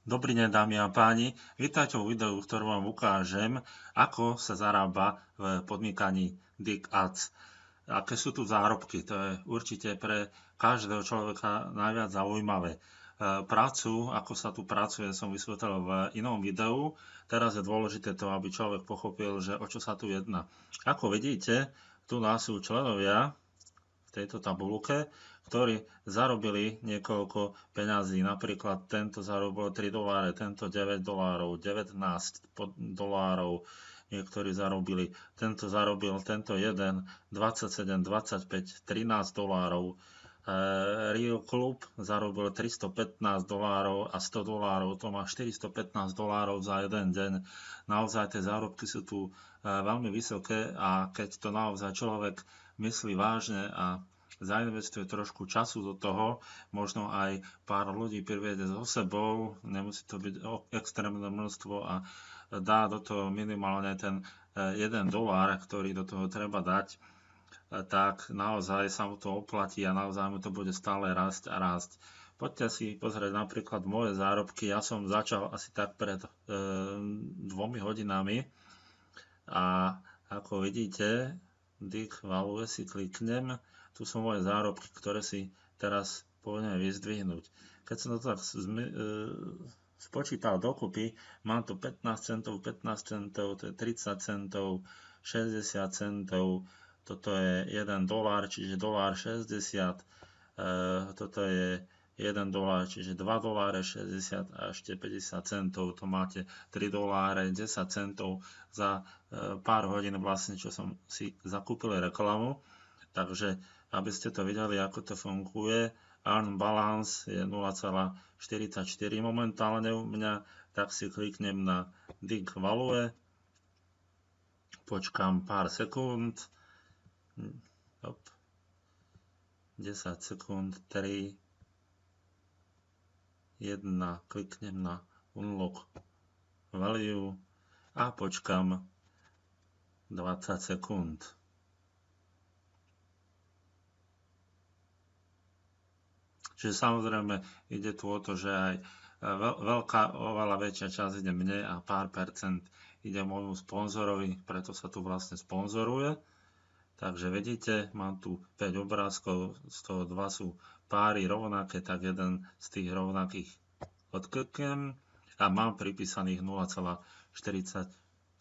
Dobrý deň, dámy a páni. Vítajte vo videu, v ktorom vám ukážem, ako sa zarába v podnikaní Dig Ads. Aké sú tu zárobky, to je určite pre každého človeka najviac zaujímavé. Prácu, ako sa tu pracuje, som vysvetlil v inom videu. Teraz je dôležité to, aby človek pochopil, že o čo sa tu jedná. Ako vidíte, tu nás sú členovia tejto tabulke, ktorí zarobili niekoľko peňazí. Napríklad tento zarobil $3, tento $9, $19, niektorí zarobili, tento zarobil, tento jeden, 27, 25, $13. Rio Club zarobil $315 a $100, to má $415 za jeden deň. Naozaj tie zárobky sú tu veľmi vysoké a keď to naozaj človek myslí vážne a zainvestuje trošku času do toho, možno aj pár ľudí priviede so sebou, nemusí to byť extrémne množstvo a dá do toho minimálne ten $1, ktorý do toho treba dať, tak naozaj sa mu to oplatí a naozaj mu to bude stále rásť a rásť. Poďte si pozrieť napríklad moje zárobky. Ja som začal asi tak pred 2 hodinami a ako vidíte, Dig Value si kliknem. Tu sú moje zárobky, ktoré si teraz poviem vyzdvihnúť. Keď som to tak spočítal dokopy, mám tu 15 centov, 15 centov, to je 30 centov, 60 centov, toto je $1, čiže $1,60, toto je $1, čiže $2,60 a ešte 50 centov, to máte $3, 10 centov za pár hodín vlastne, čo som si zakúpil reklamu. Takže aby ste to videli, ako to funguje, earn balance je 0,44 momentálne u mňa, tak si kliknem na Dig Value, počkám pár sekúnd, 10 sekúnd, 3, 1, kliknem na Unlock Value a počkám 20 sekúnd. Čiže samozrejme ide tu o to, že aj oveľa väčšia časť ide mne a pár percent ide môjmu sponzorovi, preto sa tu vlastne sponzoruje. Takže vidíte, mám tu 5 obrázkov, z toho 2 sú páry rovnaké, tak jeden z tých rovnakých odkliknem a mám pripísaných 0,475.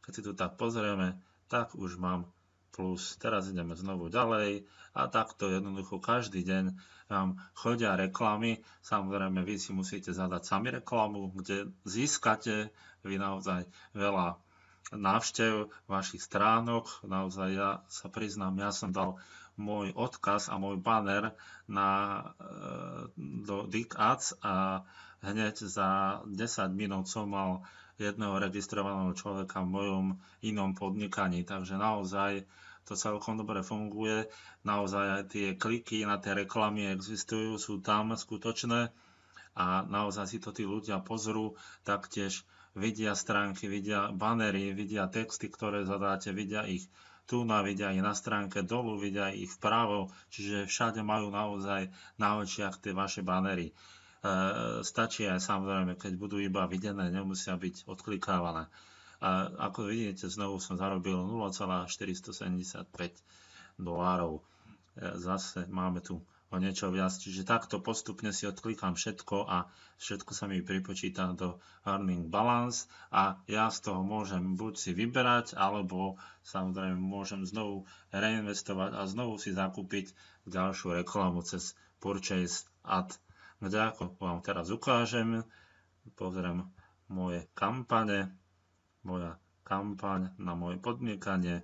Keď si tu tak pozrieme, tak už mám plus. Teraz ideme znovu ďalej a takto jednoducho každý deň vám chodia reklamy. Samozrejme, vy si musíte zadať sami reklamu, kde získate vy naozaj veľa návštev vašich stránok. Naozaj ja sa priznám, ja som dal môj odkaz a môj banner do Dig Ads a hneď za 10 minút som mal jedného registrovaného človeka v mojom inom podnikaní. Takže naozaj to celkom dobre funguje. Naozaj aj tie kliky na tie reklamy existujú, sú tam skutočné a naozaj si to tí ľudia pozrú, taktiež vidia stránky, vidia banery, vidia texty, ktoré zadáte, vidia ich tu, vidia ich na stránke dolu, vidia ich vpravo, čiže všade majú naozaj na očiach tie vaše banery. Stačí aj samozrejme, keď budú iba videné, nemusia byť odklikávané. A ako vidíte, znovu som zarobil $0,475. Zase máme tu o niečo viac, čiže takto postupne si odklikám všetko a všetko sa mi pripočíta do earning balance a ja z toho môžem buď si vyberať, alebo samozrejme môžem znovu reinvestovať a znovu si zakúpiť ďalšiu reklamu cez Purchase Ad, kde ako vám teraz ukážem, pozriem moje kampane, moja kampaň na moje podnikanie.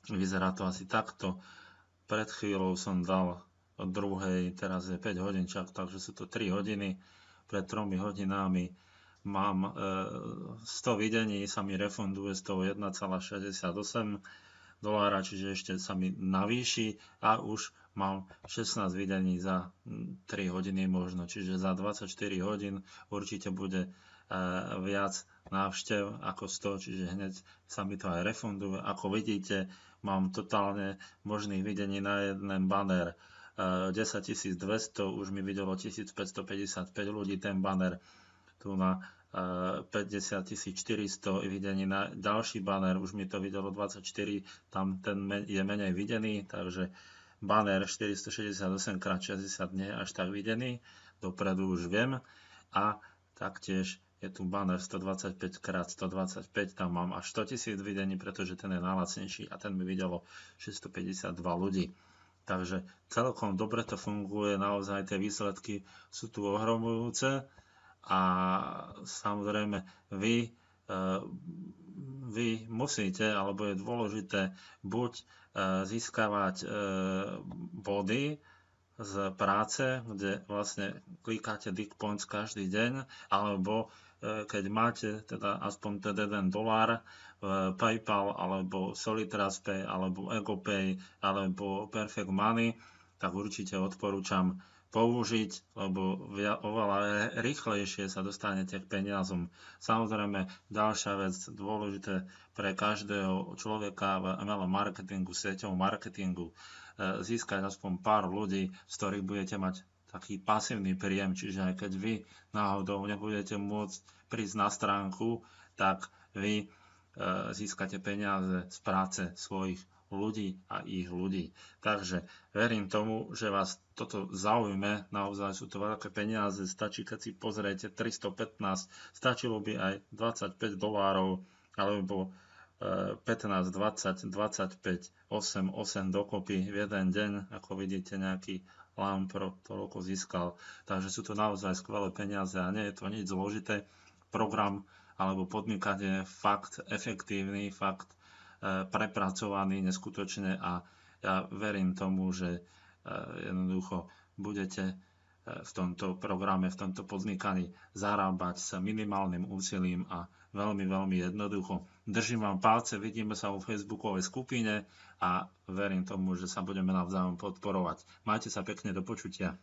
Vyzerá to asi takto. Pred chvíľou som dal od 2, teraz je 5 hodín čak, takže sú to 3 hodiny. Pred 3 hodinami mám 100 videní, sa mi refunduje z toho $1,68, čiže ešte sa mi navýši a už mám 16 videní za 3 hodiny možno, čiže za 24 hodín určite bude viac návštev ako 100, čiže hneď sa mi to aj refunduje. Ako vidíte, mám totálne možných videní na jeden banner. 10 200, už mi videlo 1555 ľudí ten banner, tu na 50 400 videní na ďalší banner, už mi to videlo 24, tam ten je menej videný, takže banner 468x60 nie je až tak videný, dopredu už viem, a taktiež je tu banner 125x125, tam mám až 100 000 videní, pretože ten je najlacnejší a ten mi videlo 652 ľudí. Takže celkom dobre to funguje, naozaj tie výsledky sú tu ohromujúce a samozrejme vy musíte, alebo je dôležité buď získavať body z práce, kde vlastne klikáte Dick Points každý deň, alebo keď máte teda aspoň ten $1 v PayPal, alebo SolidTrustPay, alebo EgoPay, alebo Perfect Money, tak určite odporúčam použiť, lebo oveľa rýchlejšie sa dostanete k peniazom. Samozrejme, ďalšia vec dôležité pre každého človeka v MLM marketingu, sieťovom marketingu, získať aspoň pár ľudí, z ktorých budete mať taký pasívny príjem, čiže aj keď vy náhodou nebudete môcť prísť na stránku, tak vy získate peniaze z práce svojich ľudí a ich ľudí. Takže verím tomu, že vás toto zaujme, naozaj sú to veľké peniaze, stačí, keď si pozriete 315, stačilo by aj $25, alebo 15, 20, 25, 8 dokopy v jeden deň, ako vidíte, nejaký Lampro toľko získal. Takže sú to naozaj skvelé peniaze a nie je to nič zložité. Program alebo podnikanie je fakt efektívny, fakt prepracovaný neskutočne a ja verím tomu, že jednoducho budete v tomto programe, v tomto podnikaní zarábať s minimálnym úsilím a veľmi, veľmi jednoducho. Držím vám palce, vidíme sa vo facebookovej skupine a verím tomu, že sa budeme navzájom podporovať. Majte sa pekne, do počutia.